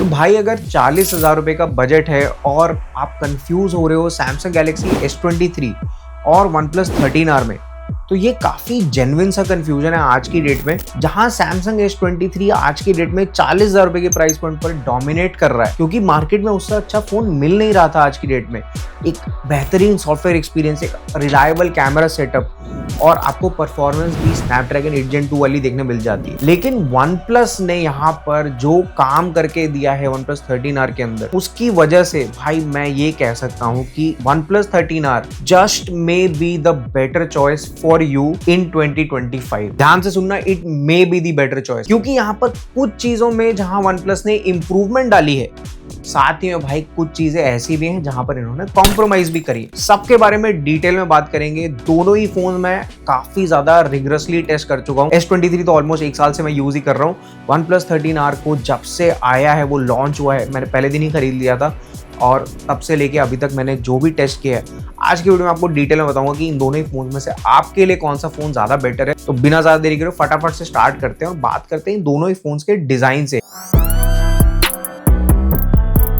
तो भाई अगर 40,000 रुपए का बजट है और आप कंफ्यूज हो रहे हो सैमसंग गैलेक्सी S23 और OnePlus 13R में, तो ये काफी जेन्युइन सा कंफ्यूजन है आज की डेट में, जहां सैमसंग S23 आज की डेट में 40,000 रुपए के प्राइस पॉइंट पर डोमिनेट कर रहा है, क्योंकि मार्केट में उससे अच्छा फोन मिल नहीं रहा था। आज की डेट में एक बेहतरीन सॉफ्टवेयर एक्सपीरियंस, एक रिलायबल कैमरा सेटअप और आपको परफॉर्मेंस भी स्नैपड्रैगन 8 Gen 2 वाली देखने मिल जाती है। लेकिन OnePlus ने यहाँ पर जो काम करके दिया है OnePlus 13R के अंदर, उसकी वजह से भाई मैं ये कह सकता हूँ कि OnePlus 13R just may be the better choice for you in 2025। ध्यान से सुनना, it may be the better choice, क्योंकि यहाँ पर कुछ चीजों में जहां OnePlus ने इंप्रूवमेंट डाली है, साथ ही में भाई कुछ चीजें ऐसी भी हैं जहां पर इन्होंने कॉम्प्रोमाइज भी करी। सबके बारे में डिटेल में बात करेंगे। दोनों ही फोन मैं काफी ज्यादा रिगरसली टेस्ट कर चुका हूं। S23 तो ऑलमोस्ट 1 साल से मैं यूज ही कर रहा हूं। OnePlus 13R को जब से आया है, वो लॉन्च हुआ है, मैंने पहले दिन ही खरीद लिया था और तब से लेके अभी तक मैंने जो भी टेस्ट किया है, आज की वीडियो में आपको डिटेल में बताऊंगा कि इन दोनों ही फोन में से आपके लिए कौन सा फोन ज्यादा बेटर है। तो बिना ज्यादा देरी करे फटाफट से स्टार्ट करते हैं और बात करते हैं इन दोनों ही फोन के डिजाइन से।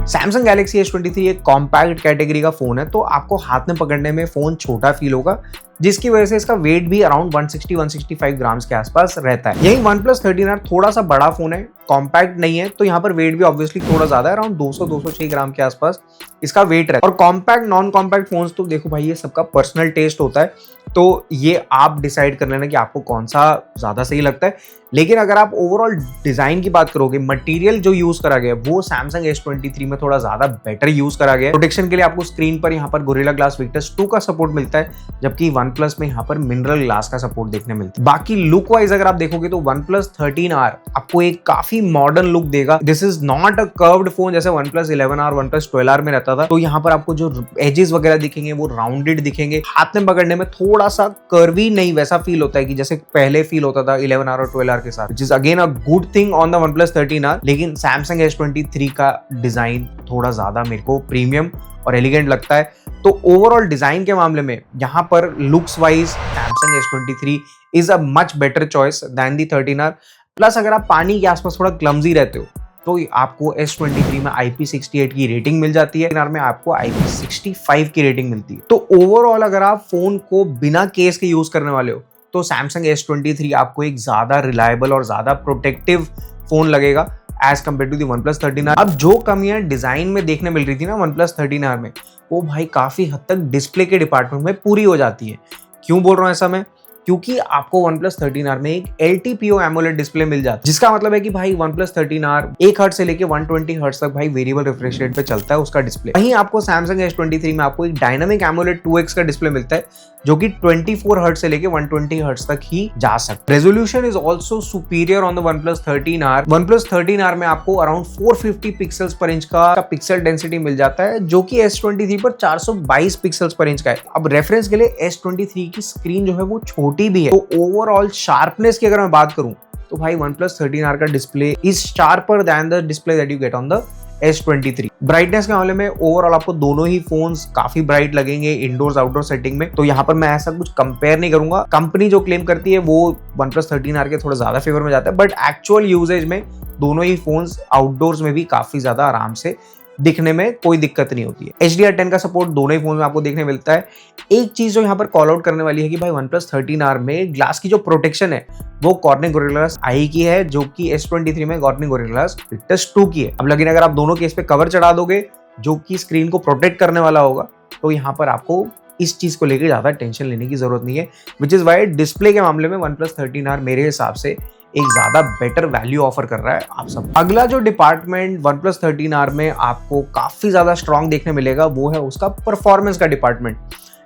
सैमसंग गैलेक्सी S23 एक कॉम्पैक्ट कैटेगरी का फोन है, तो आपको हाथ में पकड़ने में फोन छोटा फील होगा, जिसकी वजह से इसका वेट भी अराउंड 160-165 ग्राम्स के आसपास रहता है। यही OnePlus 13R थोड़ा सा बड़ा फोन है, कॉम्पैक्ट नहीं है, तो यहाँ पर वेट भी ऑब्वियसली थोड़ा ज्यादा है, अराउंड 200-206 ग्राम के आसपास इसका वेट रहता है। और कॉम्पैक्ट नॉन कॉम्पैक्ट फोन्स तो देखो भाई, ये सबका पर्सनल टेस्ट होता है, तो ये आप डिसाइड कर लेना कि आपको कौन सा ज्यादा सही लगता है। लेकिन अगर आप ओवरऑल डिजाइन की बात करोगे, मटेरियल जो यूज करा गया वो सैमसंग S23 में थोड़ा ज्यादा बेटर यूज करा गया है। प्रोटेक्शन के लिए आपको स्क्रीन पर यहाँ पर गोरिल्ला ग्लास विक्टस 2 का सपोर्ट मिलता है, जबकि OnePlus में यहाँ पर मिनरल ग्लास का सपोर्ट देखने मिलता है। बाकी लुक वाइज अगर आप देखोगे तो OnePlus 13R आपको एक काफी मॉडर्न लुक देगा। This is not a curved phone जैसे OnePlus 11R, OnePlus 12R में रहता था। तो यहाँ पर आपको जो एजेस वगैरह दिखेंगे वो राउंडेड दिखेंगे, हाथ में पकड़ने में थोड़ा सा कर्वी नहीं वैसा फील होता है कि जैसे पहले फील होता था 11R और 12R के साथ, which is again a good thing on the OnePlus 13R। लेकिन Samsung S23 का डिजाइन थोड़ा ज्यादा मेरे को प्रीमियम और एलिगेंट लगता है। तो ओवरऑल डिजाइन के मामले में यहाँ पर looks wise Samsung S23 is a much better choice than the 13R। Plus अगर आप पानी के आसपास थोड़ा क्लमजी रहते हो तो आपको S23 में IP68 की रेटिंग मिल जाती है, 13R में आपको IP65 की रेटिंग मिलती है। तो ओवरऑल अगर आप फोन को बिना केस के यूज करने वाले हो तो Samsung S23 आपको एक ज्यादा रिलायबल और ज्यादा प्रोटेक्टिव फोन लगेगा as compare to the OnePlus 13R। अब जो कमियां डिजाइन में देखने मिल रही थी ना OnePlus 13R में, वो भाई काफी हद तक डिस्प्ले के डिपार्टमेंट में पूरी हो जाती है। क्यों बोल रहा हूँ ऐसा मैं? क्योंकि आपको OnePlus 13R में एक LTPO AMOLED डिस्प्ले मिल जाती है, जिसका मतलब है कि भाई OnePlus 13R 1 हर्ट्ज से लेके 120 हर्ट्ज तक भाई वेरिएबल रिफ्रेश रेट पे चलता है उसका डिस्प्ले। वहीं आपको Samsung S23 में आपको एक डायनामिक AMOLED 2x का डिस्प्ले मिलता है, जो कि 24 हर्ट्ज से लेके 120 हर्ट्ज तक ही जा सकता है। Resolution is also superior on the OnePlus 13R। OnePlus 13R में आपको अराउंड 450 पिक्सल्स पर इंच का पिक्सल डेंसिटी मिल जाता है, जो कि S23 पर 422 पिक्सल्स पर इंच का है। अब रेफरेंस के लिए S23 की स्क्रीन जो है वो छोटी भी है। तो ओवरऑल शार्पनेस की अगर मैं बात करूं तो भाई OnePlus 13R का display is sharper than the display that you get on the S23। Brightness के मामले में ओवरऑल आपको दोनों ही फोन्स काफी ब्राइट लगेंगे इंडोर्स आउटडोर सेटिंग में, तो यहाँ पर मैं ऐसा कुछ कंपेयर नहीं करूंगा। कंपनी जो क्लेम करती है वो OnePlus 13R के थोड़ा ज्यादा फेवर में जाता है, बट एक्चुअल यूजेज में दोनों ही फोन्स आउटडोर्स में भी काफी ज्यादा आराम से दिखने में कोई दिक्कत नहीं होती है। HDR10 का सपोर्ट दोनों ही फोन में आपको देखने मिलता है। एक चीज जो यहाँ पर कॉल आउट करने वाली है कि भाई OnePlus 13R में ग्लास की जो प्रोटेक्शन है वो कॉर्निंग गोरिल्ला ग्लास आई की है, जो कि S23 में कॉर्निंग गोरिल्ला ग्लास विक्टस 2 की है। अब लेकिन अगर आप दोनों केस पे कवर चढ़ा दोगे जो कि स्क्रीन को प्रोटेक्ट करने वाला होगा, तो यहाँ पर आपको इस चीज को लेकर ज्यादा टेंशन लेने की जरूरत नहीं है, विच इज वाई डिस्प्ले के मामले में OnePlus 13R मेरे हिसाब से एक ज्यादा बेटर वैल्यू ऑफर कर रहा है आप सब। अगला जो डिपार्टमेंट OnePlus 13R में आपको काफी ज्यादा स्ट्रॉन्ग देखने मिलेगा वो है उसका परफॉर्मेंस का डिपार्टमेंट।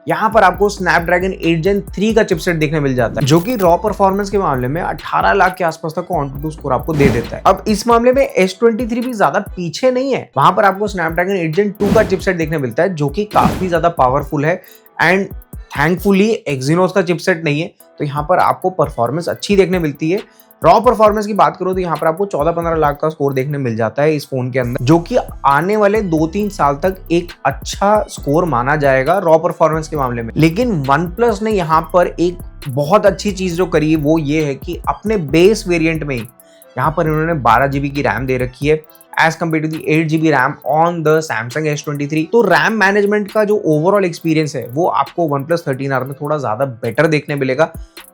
यहाँ पर आपको स्नैपड्रैगन 8 Gen 3 का चिपसेट देखने मिल जाता है, जो कि रॉ परफॉर्मेंस के मामले में 18 लाख के आसपास तक का ऑन-टू स्कोर आपको दे देता है। अब इस मामले में S23 भी ज्यादा पीछे नहीं है, वहां पर आपको स्नैपड्रैगन 8 Gen 2 का चिपसेट देखने मिलता है, जो कि काफी ज्यादा पावरफुल है एंड थैंकफुली एक्सिनोस का चिपसेट नहीं है, तो यहाँ पर आपको परफॉर्मेंस अच्छी देखने मिलती है। रॉ परफॉर्मेंस की बात करो तो यहाँ पर आपको 14-15 लाख का स्कोर देखने मिल जाता है इस फोन के अंदर, जो कि आने वाले 2-3 साल तक एक अच्छा स्कोर माना जाएगा रॉ परफॉर्मेंस के मामले में। लेकिन OnePlus ने यहाँ पर एक बहुत अच्छी चीज जो करी है वो ये है कि अपने बेस वेरिएंट में ही यहाँ पर इन्होंने 12 GB की रैम दे रखी है as compare to the 8 GB RAM on the Samsung S23। तो रैम मैनेजमेंट का जो ओवरऑल एक्सपीरियंस है वो आपको OnePlus 13R में थोड़ा ज्यादा बेटर देखने मिलेगा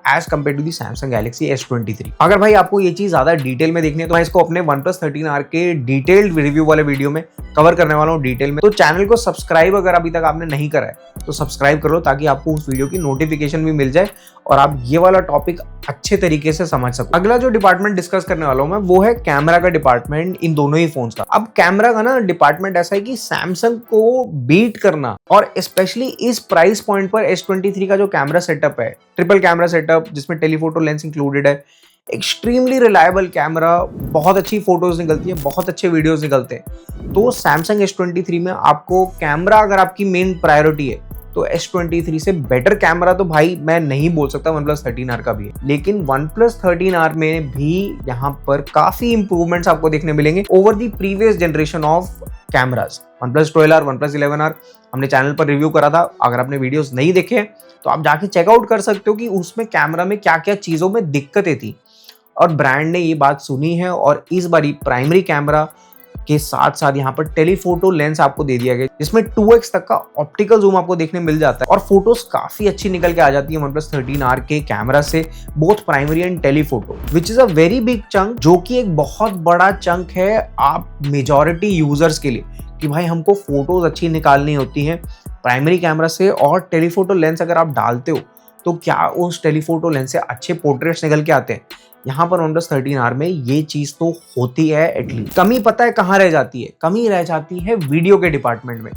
as compare to the Samsung Galaxy S23। अगर भाई आपको ये चीज ज्यादा डिटेल में देखनी है तो मैं इसको अपने OnePlus 13R के डिटेल्ड रिव्यू वाले वीडियो में कवर करने वाला हूँ डिटेल में। तो चैनल को सब्सक्राइब अगर अभी तक आपने नहीं करा है तो सब्सक्राइब कर लो ताकि आपको उस वीडियो की नोटिफिकेशन भी मिल जाए और आप ये वाला टॉपिक अच्छे तरीके से समझ सको। अगला जो डिपार्टमेंट डिस्कस करने वाला हूं मैं वो है कैमरा का डिपार्टमेंट इन दोनों ही फोन्स का। अब कैमरा का ना डिपार्टमेंट ऐसा है कि सैमसंग को बीट करना और स्पेशली इस प्राइस पॉइंट पर S23 का जो कैमरा सेटअप है, ट्रिपल कैमरा सेटअप जिसमें टेलीफोटो लेंस इंक्लूडेड है, एक्सट्रीमली रिलायबल कैमरा, बहुत अच्छी फोटोज निकलती है, बहुत अच्छे वीडियोस निकलते हैं। तो Samsung S23 में आपको कैमरा अगर आपकी मेन प्रायोरिटी है तो S23 से बेटर कैमरा तो भाई मैं नहीं बोल सकता OnePlus 13R का भी है, लेकिन OnePlus 13R में भी यहाँ पर काफी इंप्रूवमेंट्स आपको देखने मिलेंगे over the previous generation of cameras. OnePlus 12R, OnePlus 11R हमने चैनल पर रिव्यू करा था, अगर आपने वीडियोस नहीं देखे हैं तो आप जाके चेकआउट कर सकते हो कि उसमें कैमरा में क्या क्या चीजों में दिक्कतें थी और ब्रांड ने ये बात सुनी है और इस बारी प्राइमरी कैमरा के साथ साथ यहाँ पर टेलीफोटो लेंस आपको दे दिया गया जिसमें 2x तक का ऑप्टिकल जूम आपको देखने मिल जाता है और फोटोज काफी अच्छी निकल के आ जाती है OnePlus 13R के कैमरा से, both primary and telephoto, which is a very big chunk, जो कि एक बहुत बड़ा चंक है आप मेजॉरिटी यूजर्स के लिए कि भाई हमको फोटोज अच्छी निकालनी होती हैं प्राइमरी कैमरा से और टेलीफोटो लेंस अगर आप डालते हो तो क्या उस टेलीफोटो लेंस से अच्छे पोर्ट्रेट्स निकल के आते हैं। यहाँ पर OnePlus 13R में ये चीज तो होती है एटलीस्ट। कमी पता है कहाँ रह जाती है? कमी रह जाती है वीडियो के डिपार्टमेंट में।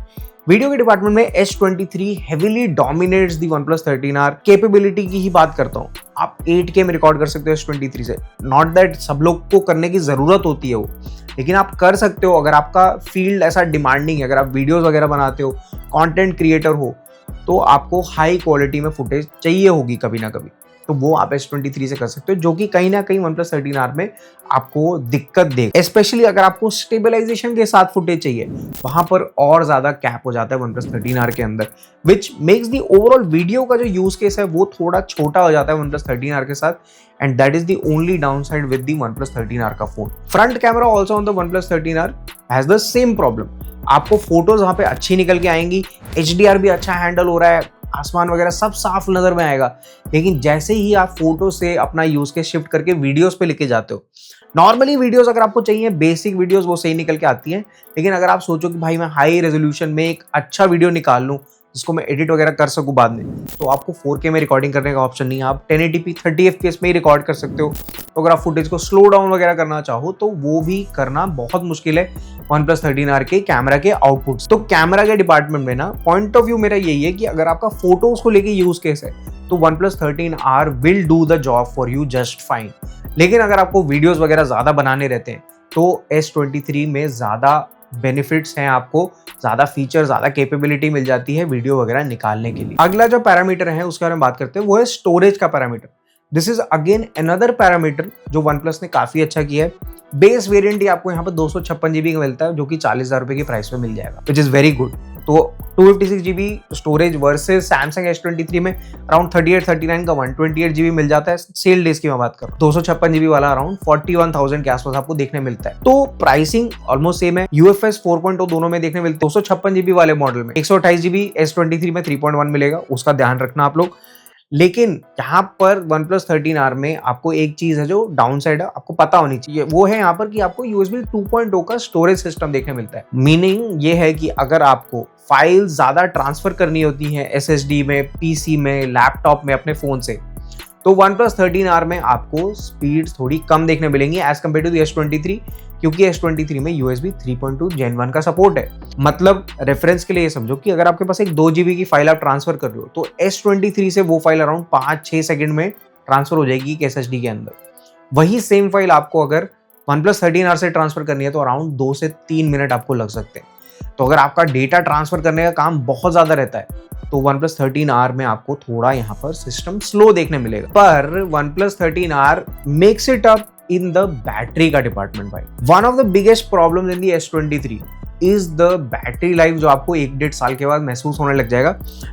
वीडियो के डिपार्टमेंट में S23 हेवीली डोमिनेट्स दी OnePlus 13R। कैपेबिलिटी की ही बात करता हूँ, आप 8K में रिकॉर्ड कर सकते हो S23 से। नॉट दैट सब लोग को करने की जरूरत होती है वो, लेकिन आप कर सकते हो अगर आपका फील्ड ऐसा डिमांडिंग है, अगर आप वीडियोस वगैरह बनाते हो, कंटेंट क्रिएटर हो, तो आपको हाई क्वालिटी में फुटेज चाहिए होगी कभी ना कभी, तो वो आप S23 से कर सकते हो, जो कि कहीं ना कहीं OnePlus 13R में आपको दिक्कत देगा। स्पेशली अगर आपको स्टेबलाइजेशन के साथ फुटेज चाहिए, वहां पर और ज्यादा कैप हो जाता है OnePlus 13R के अंदर, which makes the overall video का जो यूज केस है वो थोड़ा छोटा हो जाता है OnePlus 13R के साथ, and that is the only downside with the OnePlus 13R का phone. Front camera also on the OnePlus 13R has the same problem. आपको फोटोज वहां पे अच्छी निकल के आएंगी, HDR भी अच्छा हैंडल हो रहा है, आसमान वगैरह सब साफ नजर में आएगा, लेकिन जैसे ही आप फोटो से अपना यूज केस शिफ्ट करके वीडियोस पे लेके जाते हो, नॉर्मली वीडियोस अगर आपको चाहिए बेसिक वीडियोस वो सही निकल के आती हैं, लेकिन अगर आप सोचो कि भाई मैं हाई रेजोल्यूशन में एक अच्छा वीडियो निकाल लूं जिसको मैं एडिट वगैरह कर सकूं बाद में, तो आपको 4K में रिकॉर्डिंग करने का ऑप्शन नहीं है, आप 1080p 30 FPS में ही रिकॉर्ड कर सकते हो। तो अगर आप फुटेज को स्लो डाउन वगैरह करना चाहो तो वो भी करना बहुत मुश्किल है OnePlus 13R के कैमरा के आउटपुट्स। तो कैमरा के डिपार्टमेंट में ना पॉइंट ऑफ व्यू मेरा यही है कि अगर आपका फोटोज को लेके यूज केस है तो OnePlus 13R will do the job for you just fine, लेकिन अगर आपको वीडियोस वगैरह ज्यादा बनाने रहते हैं तो S23 में ज्यादा बेनिफिट्स हैं, आपको ज्यादा फीचर, ज्यादा कैपेबिलिटी मिल जाती है वीडियो वगैरह निकालने के लिए। अगला जो पैरामीटर है उसके बारे में बात करते हैं, वो है स्टोरेज का parameter. This is again another parameter जो OnePlus ने काफी अच्छा किया है। बेस वेरिएंट ही आपको यहाँ पर 256 GB का मिलता है, जो कि 40,000 रुपए की प्राइस में मिल जाएगा, विच इज वेरी गुड। तो 256 GB storage versus Samsung S23 में अराउंड 38-39 का 128 GB मिल जाता है। सेल डेज की मैं बात करूँ, 256 GB वाला अराउंड 41,000 के आसपास आपको देखने मिलता है। तो प्राइसिंग ऑलमोस्ट सेम है, UFS 4.0 दोनों में देखने मिलते हैं। 256 GB वाले मॉडल में 128 GB S23 में 3.1 मिलेगा, उसका ध्यान रखना आप लोग। लेकिन यहाँ पर OnePlus 13R में आपको एक चीज है जो डाउन साइड है, आपको पता होनी चाहिए, वो है यहाँ पर कि आपको USB 2.0 का स्टोरेज सिस्टम देखने मिलता है। मीनिंग ये है कि अगर आपको फाइल ज्यादा ट्रांसफर करनी होती है SSD में, PC में, लैपटॉप में, अपने फोन से, तो OnePlus 13R में आपको स्पीड थोड़ी कम देखने मिलेंगी एज कम्पेयर टू S23, क्योंकि S23 में USB 3.2 Gen 1 का सपोर्ट है। मतलब रेफरेंस के लिए ये समझो कि अगर आपके पास एक 2 GB की फाइल आप ट्रांसफर कर रहे हो तो S23 से वो फाइल अराउंड 5-6 सेकंड में ट्रांसफर हो जाएगी SSD के अंदर। वही सेम फाइल आपको अगर OnePlus 13R से ट्रांसफर करनी है तो अराउंड 2 से 3 मिनट आपको लग सकते हैं। तो अगर आपका डेटा ट्रांसफर करने का काम बहुत ज्यादा रहता है तो OnePlus 13R में आपको थोड़ा यहाँ पर सिस्टम स्लो देखने मिलेगा। पर OnePlus 13R makes it up in the battery का डिपार्टमेंट भाई। One of the biggest problem in the S23 is the battery life, जो आपको 1-1.5 साल के बाद महसूस होने लग जाएगा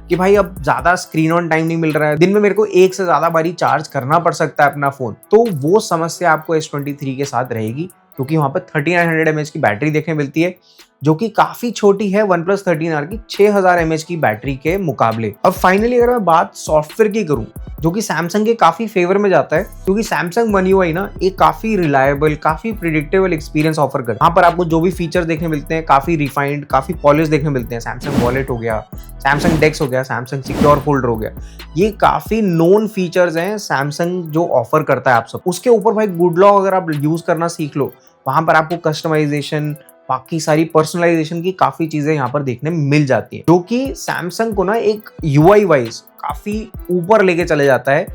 कि भाई अब ज्यादा स्क्रीन ऑन टाइम नहीं मिल रहा है, दिन में मेरे को एक से ज्यादा बारी चार्ज करना पड़ सकता है अपना फोन। तो वो समस्या आपको S23 के साथ रहेगी, क्योंकि वहाँ पर 3900 mAh की बैटरी देखने मिलती है, जो कि काफ़ी छोटी है OnePlus 13R की 6000 mAh की बैटरी के मुकाबले। अब फाइनली अगर मैं बात सॉफ्टवेयर की करूँ, जो कि सैमसंग के काफ़ी फेवर में जाता है, क्योंकि सैमसंग वन यूआई ना एक काफ़ी रिलायबल, काफ़ी प्रिडिक्टेबल एक्सपीरियंस ऑफर करता है। यहाँ पर आपको जो भी फीचर देखने मिलते हैं काफ़ी रिफाइंड, काफ़ी पॉलिश देखने मिलते हैं। सैमसंग वॉलेट हो गया, सैमसंग डेस्क हो गया, सैमसंग सिक्योर फोल्डर हो गया, ये काफ़ी नोन फीचर्स हैं सैमसंग जो ऑफर करता है आप सब। उसके ऊपर भाई गुड लॉक अगर आप यूज़ करना सीख लो, वहाँ पर आपको कस्टमाइजेशन, बाकी सारी पर्सनलाइजेशन की काफ़ी चीज़ें यहाँ पर देखने मिल जाती है, जो कि सैमसंग को ना एक यूआई वाइज काफ़ी ऊपर लेके चले जाता है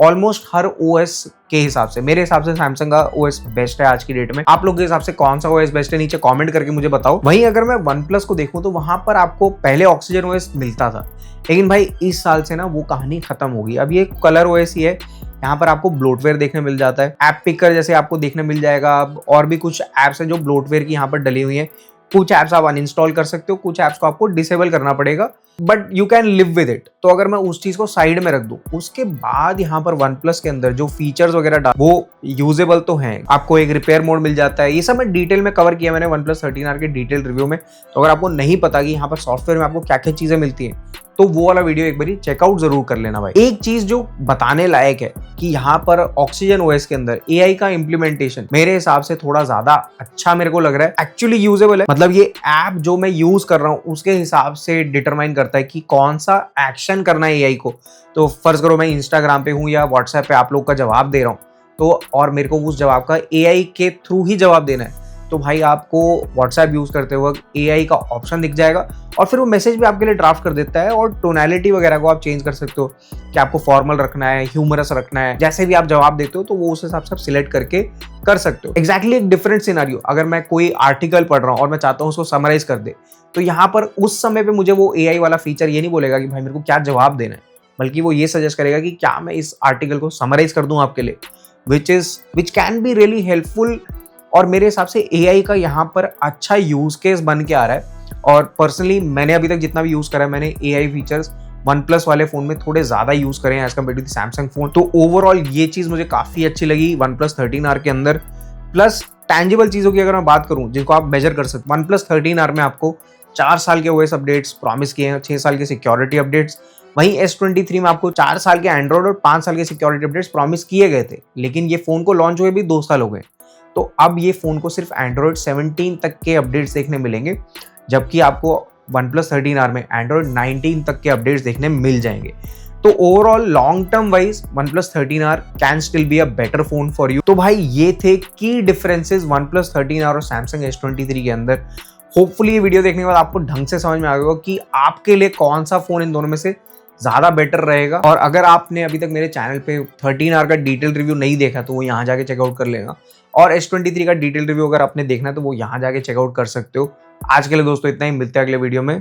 ऑलमोस्ट हर ओएस के हिसाब से। मेरे हिसाब से सैमसंग का ओएस बेस्ट है आज की डेट में। आप लोग के हिसाब से कौन सा ओएस बेस्ट है, नीचे कमेंट करके मुझे बताओ। वहीं अगर मैं वन प्लस को देखूं तो वहां पर आपको पहले ऑक्सीजन ओएस मिलता था, लेकिन भाई इस साल से ना वो कहानी खत्म होगी। अब ये कलर ओएस ही है, यहाँ पर आपको ब्लोटवेयर देखने मिल जाता है, ऐप पिकर जैसे आपको देखने मिल जाएगा। अब और भी कुछ ऐप्स हैं जो ब्लोटवेयर की यहाँ पर डली हुई हैं। कुछ ऐप्स आप अनइंस्टॉल कर सकते हो, कुछ ऐप्स को आपको डिसेबल करना पड़ेगा, but you can live with it. तो अगर मैं उस चीज को साइड में रख दूं, उसके बाद यहाँ पर वन प्लस के अंदर जो फीचर्स वगैरह वो यूजेबल तो हैं। आपको एक रिपेयर मोड मिल जाता है, ये सब मैं डिटेल में कवर किया मैंने वन प्लस 13R के डिटेल रिव्यू में। तो अगर आपको नहीं पता कि यहाँ पर सॉफ्टवेयर में आपको क्या क्या चीजें मिलती हैं, तो वो वाला वीडियो एक बार चेकआउट जरूर कर लेना भाई। एक चीज जो बताने लायक है कि यहाँ पर ऑक्सीजन ओएस के अंदर एआई का इंप्लीमेंटेशन मेरे हिसाब से थोड़ा ज्यादा अच्छा मेरे को लग रहा है, एक्चुअली यूजेबल है। मतलब ये ऐप जो मैं यूज कर रहा हूँ उसके हिसाब से डिटरमाइन करता है कि कौन सा एक्शन करना है एआई को। तो फर्ज करो मैं इंस्टाग्राम पे हूँ या व्हाट्सएप पे आप लोग का जवाब दे रहा हूँ, तो और मेरे को उस जवाब का एआई के थ्रू ही जवाब देना है, तो भाई आपको व्हाट्सएप यूज करते वक्त एआई का ऑप्शन दिख जाएगा और फिर वो मैसेज भी आपके लिए ड्राफ्ट कर देता है। और टोनैलिटी वगैरह को आप चेंज कर सकते हो कि आपको फॉर्मल रखना है, ह्यूमरस रखना है, जैसे भी आप जवाब देते हो तो वो उस हिसाब से आप सिलेक्ट करके कर सकते हो। एग्जैक्टली एक डिफरेंट सिनेरियो, अगर मैं कोई आर्टिकल पढ़ रहा हूँ और मैं चाहता हूँ उसको समराइज कर दे, तो यहाँ पर उस समय पे मुझे वो एआई वाला फीचर ये नहीं बोलेगा कि भाई मेरे को क्या जवाब देना है, बल्कि वो ये सजेस्ट करेगा कि क्या मैं इस आर्टिकल को समराइज कर दूं आपके लिए, which can be really helpful. और मेरे हिसाब से एआई का यहाँ पर अच्छा यूज केस बन के आ रहा है। और पर्सनली मैंने अभी तक जितना भी यूज करा है, मैंने एआई फीचर्स वन प्लस वाले फोन में थोड़े ज्यादा यूज करे हैं as compare to the Samsung phone. तो ओवरऑल ये चीज मुझे काफी अच्छी लगी वन प्लस 13R के अंदर। प्लस टैंजिबल चीजों की अगर मैं बात करूं जिनको आप मेजर कर सकते, वन प्लस 13R में आपको 4 साल के ओएस अपडेट्स प्रॉमिस किए हैं, 6 साल के सिक्योरिटी अपडेट्स। वहीं S23 में आपको 4 साल के एंड्रॉइड और 5 साल के सिक्योरिटी अपडेट्स प्रॉमिस किए गए थे, लेकिन ये फोन को लॉन्च हुए भी 2 साल हो गए। तो अब ये फोन को सिर्फ एंड्रॉइड 17 तक के अपडेट्स देखने मिलेंगे, जबकि आपको OnePlus 13R में एंड्रॉइड 19 तक के अपडेट्स देखने मिल जाएंगे। तो overall long term wise OnePlus 13R can still be a better phone for you. तो भाई ये थे की डिफरेंसेस OnePlus 13R और Samsung S23 के अंदर। होपफुली ये वीडियो देखने के बाद आपको ढंग से समझ में आ गया कि आपके लिए कौन सा फोन इन दोनों में से ज़्यादा बेटर रहेगा। और अगर आपने अभी तक मेरे चैनल पे 13R का डिटेल रिव्यू नहीं देखा तो वो यहाँ जाके चेकआउट कर लेगा, और S23 का डिटेल रिव्यू अगर आपने देखना है तो वो यहाँ जाके चेकआउट कर सकते हो। आज के लिए दोस्तों इतना ही, मिलते हैं अगले वीडियो में।